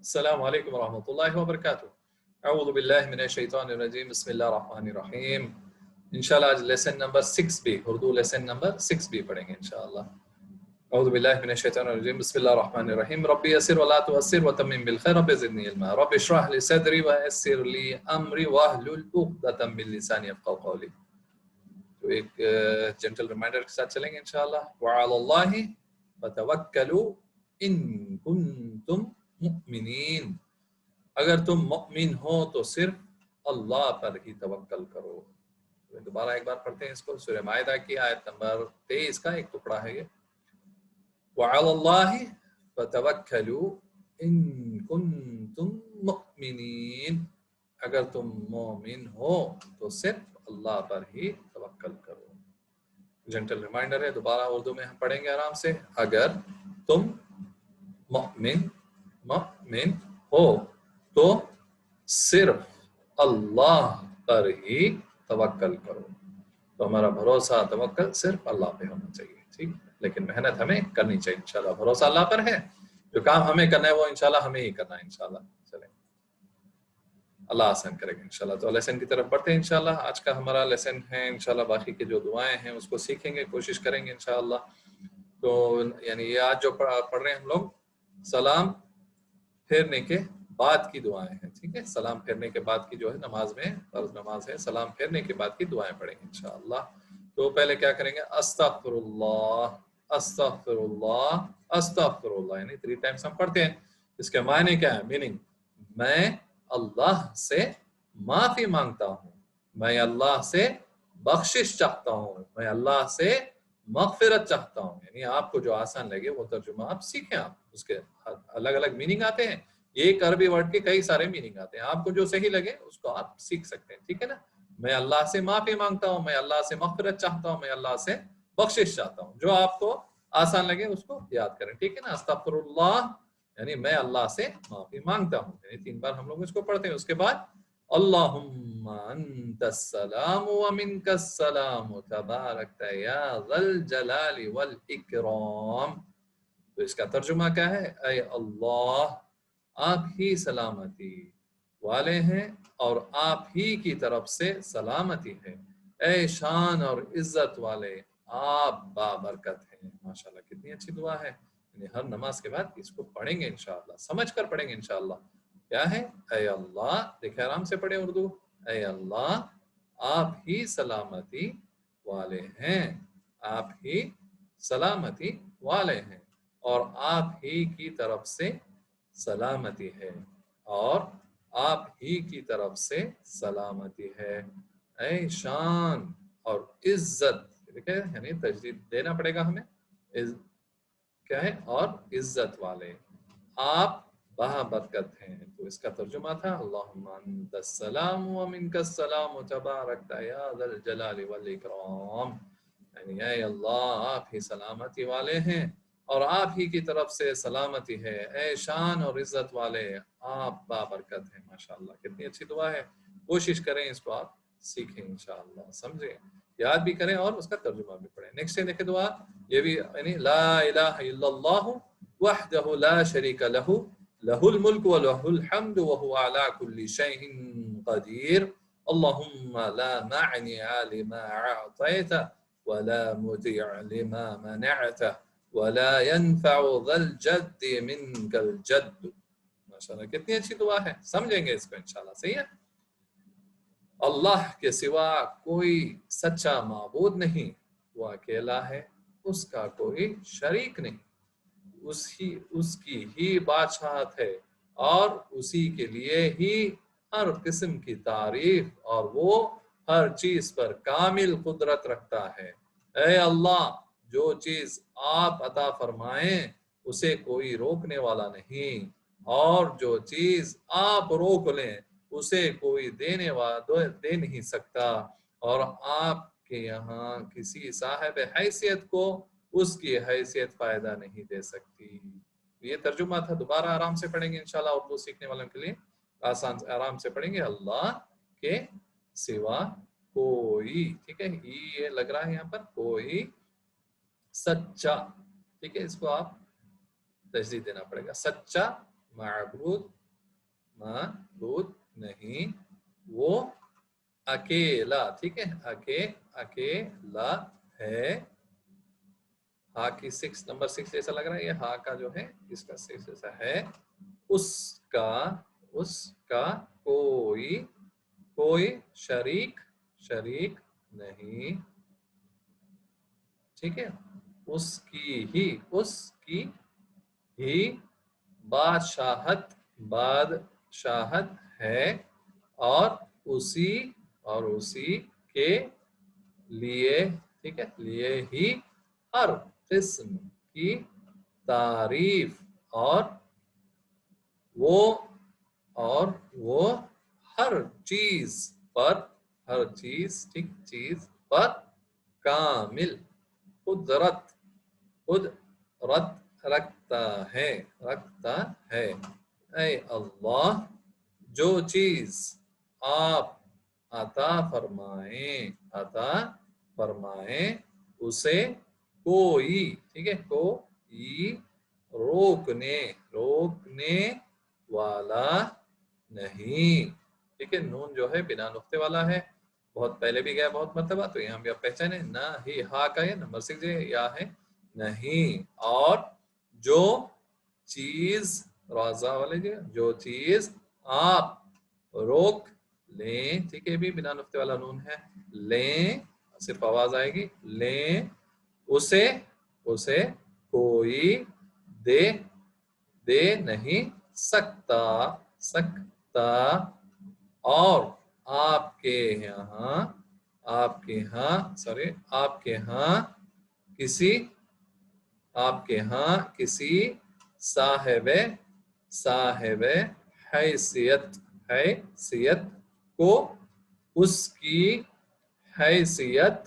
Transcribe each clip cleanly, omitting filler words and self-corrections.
السلام عليكم ورحمة الله وبركاته. أعوذ بالله من الشيطان الرجيم. بسم الله الرحمن الرحیم. انشاءاللہ آج lesson number 6B Urdu lesson number 6B پڑھیں گے انشاءاللہ. اعوذ باللہ من الشیطان الرجیم. بسم اللہ الرحمن الرحیم. ربی یسر ولا تعسر وتمم بالخیر رب زدنی علما رب اشرح لی صدری ویسر لی امری واحلل عقدۃ من لسانی یفقهوا قولی. تو ایک جنٹل ریمائنڈر کے ساتھ چلیں گے انشاءاللہ. وعلی اللہ فتوکلوا ان کنتم مؤمنین. اگر تم مؤمن ہو تو صرف اللہ پر ہی توکل کرو. دوبارہ ایک بار پڑھتے ہیں اس کو. سورہ مائدہ کی آیت نمبر 23 کا ایک ٹکڑا ہے یہ. وعلی اللہ فتوکلوا ان کنتم مؤمنین. اگر تم مومن ہو تو صرف اللہ پر ہی توکل کرو. جنٹل ریمائنڈر ہے, دوبارہ اردو میں ہم پڑھیں گے آرام سے. اگر تم مؤمن ہو تو صرف اللہ پر ہی توکل کرو. تو ہمارا بھروسہ توکل صرف اللہ پہ ہونا چاہیے, ٹھیک. لیکن محنت ہمیں کرنی چاہیے انشاءاللہ. بھروسہ اللہ پر ہے, جو کام ہمیں کرنا ہے وہ انشاءاللہ ہمیں ہی کرنا ہے انشاءاللہ. چلیں, اللہ آسان کرے گا انشاءاللہ. تو لیسن کی طرف بڑھتے ہیں انشاءاللہ. آج کا ہمارا لیسن ہے انشاءاللہ. باقی کی جو دعائیں ہیں اس کو سیکھیں گے, کوشش کریں گے انشاءاللہ. تو یعنی یہ آج جو پڑھ رہے ہیں ہم لوگ سلام پھیرنے کے بعد کی دعائیں ہیں, ٹھیک ہے. سلام پھیرنے کے بعد کی جو ہے نماز میں, فرض نماز ہے, سلام پھیرنے کے بعد کی دعائیں پڑھیں گے انشاءاللہ. تو پہلے کیا کریں گے؟ استغفر اللہ استغفر اللہ استغفر اللہ, یعنی 3 ٹائمز ہم پڑھتے ہیں. اس کے معنی کیا ہے؟ میننگ, میں اللہ سے معافی مانگتا ہوں, میں اللہ سے بخشش چاہتا ہوں, میں اللہ سے مغفرت چاہتا ہوں. یعنی آپ کو جو آسان لگے وہ ترجمہ آپ سیکھیں. آپ اس کے الگ الگ میننگ آتے ہیں. ایک عربی ورڈ کے کئی سارے میننگ آتے ہیں. آپ کو جو صحیح لگے اس کو آپ سیکھ سکتے ہیں, ٹھیک ہے نا. میں اللہ سے معافی مانگتا ہوں, میں اللہ سے مغفرت چاہتا ہوں, میں اللہ سے بخشش چاہتا ہوں. جو آپ کو آسان لگے اس کو یاد کریں, ٹھیک ہے نا. استغفر اللہ یعنی میں اللہ سے معافی مانگتا ہوں, یعنی 3 بار ہم لوگ اس کو پڑھتے ہیں. اس کے بعد اللہم انت السلام ومنک السلام تبارکت یا ذا الجلال والاکرام. تو اس کا ترجمہ کیا ہے؟ اے اللہ, آپ ہی سلامتی والے ہیں اور آپ ہی کی طرف سے سلامتی ہے. اے شان اور عزت والے, آپ بابرکت ہیں. ماشاءاللہ کتنی اچھی دعا ہے. یعنی ہر نماز کے بعد اس کو پڑھیں گے انشاءاللہ, سمجھ کر پڑھیں گے انشاءاللہ. کیا ہے؟ اے اللہ, دیکھیں آرام سے پڑھیں اردو. اے اللہ, آپ ہی سلامتی والے ہیں, آپ ہی سلامتی والے ہیں اور آپ ہی کی طرف سے سلامتی ہے, اور آپ ہی کی طرف سے سلامتی ہے. اے شان اور عزت, دیکھیں یعنی تجدید دینا پڑے گا ہمیں. کیا ہے؟ اور عزت والے, آپ بابرکت ہیں. تو اس کا ترجمہ تھا اللہم انت السلام ومنک السلام تبارکت یا ذا الجلال والاکرام. یعنی اے اللہ, آپ ہی سلامتی والے ہیں اور آپ ہی کی طرف سے سلامتی ہے. اے شان اور عزت والے, آپ بابرکت ہیں. ماشاءاللہ کتنی اچھی دعا ہے. کوشش کریں اس کو آپ سیکھیں انشاءاللہ, سمجھیں, یاد بھی کریں اور اس کا ترجمہ بھی پڑھیں. نیکسٹ ہے دیکھیں دعا, یہ بھی یعنی لا الہ الا اللہ وحدہ لا شریک لہ لہ الملک ولہ الحمد وہو علی کل شیء قدیر. اللہم لا مانع لما اعطیت ولا مطیع لما منعت ولا ينفع ذا الجد منك الجد. ماشاءاللہ کتنی اچھی دعا ہے. سمجھیں گے اس کو انشاءاللہ, صحیح ہے. اللہ کے سوا کوئی سچا معبود نہیں, وہ اکیلا ہے, اس کا کوئی شریک نہیں, اس کی ہی بادشاہت ہے اور اسی کے لیے ہی ہر قسم کی تعریف, اور وہ ہر چیز پر کامل قدرت رکھتا ہے. اے اللہ, جو چیز آپ عطا فرمائیں اسے کوئی روکنے والا نہیں, اور جو چیز آپ روک لیں اسے کوئی دے نہیں سکتا, اور آپ کے یہاں کسی صاحب حیثیت کو اس کی حیثیت فائدہ نہیں دے سکتی. یہ ترجمہ تھا. دوبارہ آرام سے پڑھیں گے انشاءاللہ. اردو سیکھنے والوں کے لیے آسان سے آرام سے پڑھیں گے. اللہ کے سوا کوئی, ٹھیک ہے, یہ لگ رہا ہے یہاں پر کوئی سچا, ٹھیک ہے, اس کو آپ تجدید دینا پڑے گا. سچا معبود معبود نہیں، وہ اکیلا، ٹھیک ہے، اکیلا ہے. ہا کی 6 نمبر 6 جیسا لگ رہا ہے، یہ ہا کا جو ہے اس کا 6 جیسا ہے. اس کا کوئی شریک نہیں، ٹھیک ہے. اس کی ہی بادشاہت ہے، اور اسی کے لیے، ٹھیک ہے، لیے ہی ہر قسم کی تعریف اور وہ ہر چیز پر کامل قدرت رکھتا ہے. اے اللہ، جو چیز آپ عطا فرمائیں اسے کوئی، ٹھیک ہے، کوئی روکنے والا نہیں. ٹھیک ہے، نون جو ہے بنا نقطے والا ہے، بہت پہلے بھی گیا بہت مرتبہ، تو یہاں بھی آپ پہچانے نہ ہی. ہا کا یہ نمبر 6 یا ہے نہیں. اور جو چیز رازہ والے جو چیز آپ روک لیں، ٹھیک ہے، بھی بنا نقطے والا نون ہے، لیں، صرف آواز آئے گی، لیں، اسے کوئی دے نہیں سکتا. اور آپ کے ہاں کسی صاحب حیثیت کو اس کی حیثیت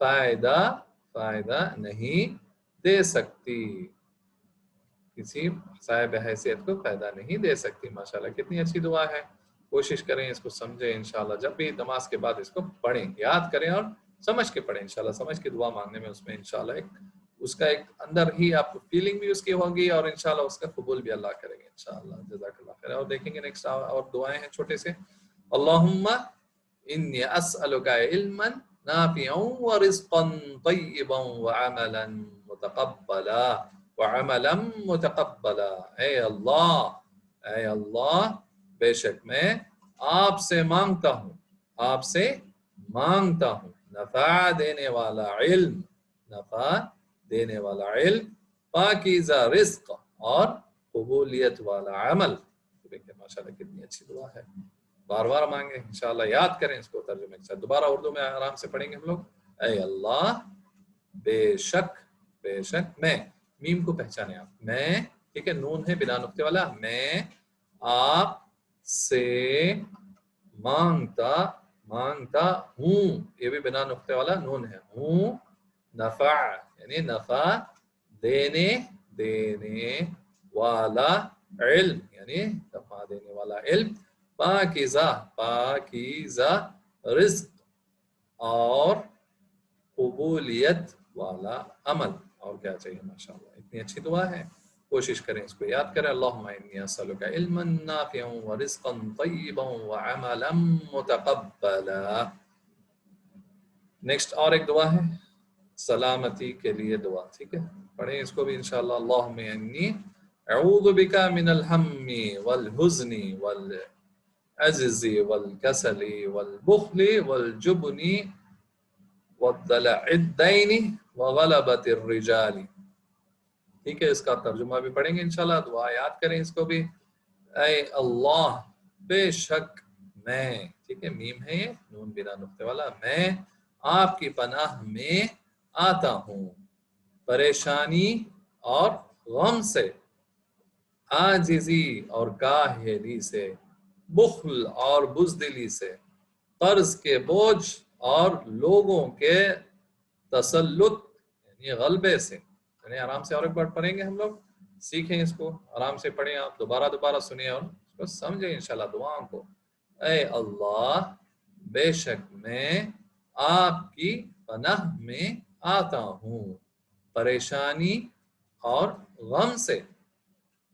فائدہ نہیں دے سکتی. کسی صاحب حیثیت کو فائدہ نہیں دے سکتی. ماشاءاللہ کتنی اچھی دعا ہے. کوشش کریں اس کو سمجھیں انشاءاللہ. جب بھی نماز کے بعد اس کو پڑھیں، یاد کریں اور سمجھ کے پڑھیں انشاءاللہ. سمجھ کے دعا مانگنے میں اس میں انشاءاللہ اس کا ایک اندر ہی آپ کو فیلنگ بھی اس کی ہوگی، اور انشاءاللہ اس کا قبول بھی اللہ کریں گے انشاءاللہ. جزاک اللہ خیر. اور دیکھیں گے نیکسٹ اور دعائیں ہیں چھوٹے سے. اللہم انی اسألک علما نافعا ورزقا طیبا وعملا متقبلا. اے اللہ، بے شک میں آپ سے مانگتا ہوں نفع دینے والا علم، پاکیزہ رزق اور قبولیت والا عمل. ماشاءاللہ کتنی اچھی دعا ہے. بار بار مانگیں انشاءاللہ. یاد کریں اس کو ترجمے کے ساتھ. دوبارہ اردو میں آرام سے پڑھیں گے ہم لوگ. اے اللہ، بے شک میں، میم کو پہچانے آپ، میں، ٹھیک ہے، نون ہے بنا نقطے والا، میں آپ سے مانگتا ہوں، یہ بھی بنا نقطے والا نون ہے، ہوں، نفع یعنی نفع دینے والا علم، یعنی نفع دینے والا علم، پاکیزہ رزق اور قبولیت والا عمل. اور کیا چاہیے. ماشاءاللہ اتنی اچھی دعا ہے. کوشش کریں اس کو یاد کریں. اللہم انی اسألک علما نافعا ورزقا طیبا وعملا متقبلا. نیکسٹ اور ایک دعا ہے سلامتی کے لیے دعا. ٹھیک ہے، پڑھیں اس کو بھی انشاءاللہ. اللہم انی اعوذ بک من الہم والحزن والعجز والکسل والبخل والجبن وَالدَّلَعِ الدَّيْنِ وَغَلَبَةِ الرِّجَالِ. ٹھیک ہے، اس کا ترجمہ بھی پڑھیں گے انشاءاللہ. دعا یاد کریں اس کو بھی. اے اللہ، بے شک میں، ٹھیک ہے، میم ہے یہ نون بنا نقطے والا، میں آپ کی پناہ میں آتا ہوں پریشانی اور غم سے، عاجزی اور کاہلی سے، بخل اور بزدلی سے، قرض کے بوجھ اور لوگوں کے تسلط یعنی غلبے سے. یعنی آرام سے اور ایک بار پڑھیں گے ہم لوگ. سیکھیں اس کو، آرام سے پڑھیں آپ، دوبارہ سنیں اور اس کو سمجھیں انشاءاللہ دعاؤں کو. اے اللہ، بے شک میں آپ کی پناہ میں آتا ہوں پریشانی اور غم سے،